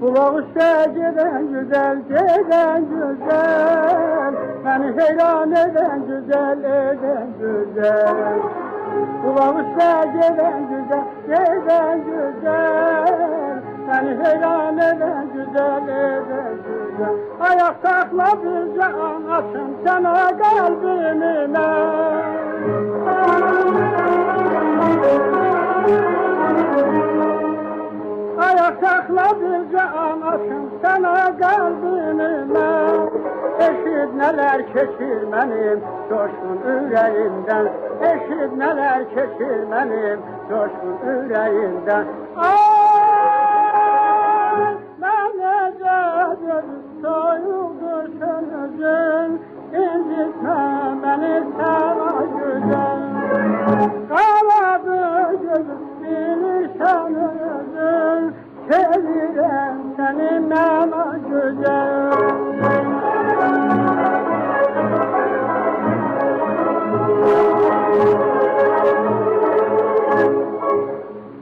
Kulağışta gelen güzel, gelen güzel, beni heyran eden güzel, eden güzel. Kulağışta gelen güzel, gelen güzel, beni heyran eden güzel, eden güzel. Ayaktakla bir can açın sana kalbimi Ayaktakla bir can açın sana kalbime. Eşit neler keçir benim coşkun yüreğimden. Eşit neler keçir benim coşkun yüreğimden. Ben necedir soyuldu sözün, incitme beni sana güzel. Karadı gözüm bilirsen özün, sevirem seni mema güzel.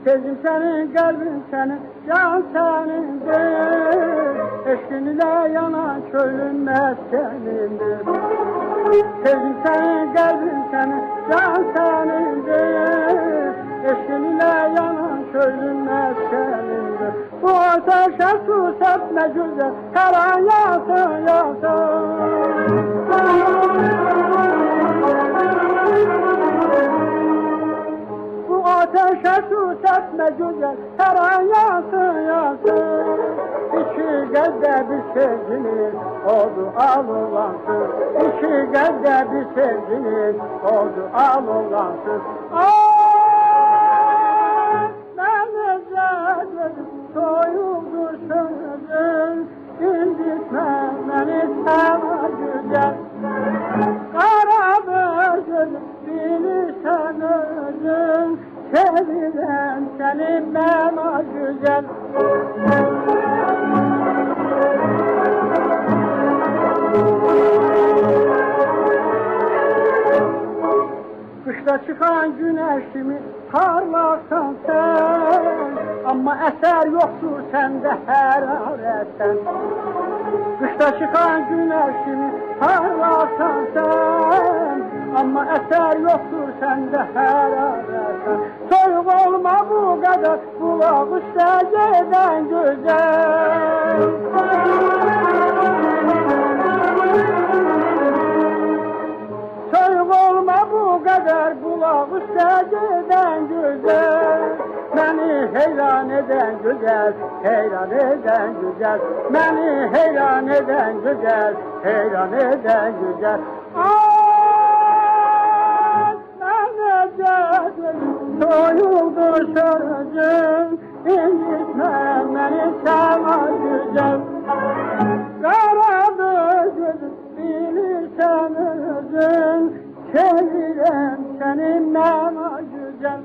Sezim senin, kalbin senin, can senindir. Eşkin ile yanan çölün meskenindir. Sezim senin, kalbin senin, can senindir. Eşkin ile yanan çölün meskenindir. Bu ateşe su serpme güzel, karan yansın yansın. Ateşe su serpme güzel, her an yansın yansın. İki gözde bir sevginiz oldu alulansın. İki gözde bir sevginiz oldu alulansın. Ben özledim soyuldu sözün, incitme beni sana güzel. Karadır gözüm bilirsen özün, sevirem seni mema güzel. Kışta çıkan güneşimi parlarsan sen, ama eser yoktur sende hararetten. Kışta çıkan güneşimi parlarsan sen, ama eser yoktur sende hararetten. Soyuk olma bu kadar, kulak üstte giden güzel. Soyuk olma bu kadar, kulak üstte giden güzel. Beni heyran eden güzel, heyran eden güzel. Beni heyran eden güzel, heyran eden güzel. Soyuldu sözün, incitme beni sana güzel. Karadı gözüm bilirsen özün, sevirem seni mema güzel.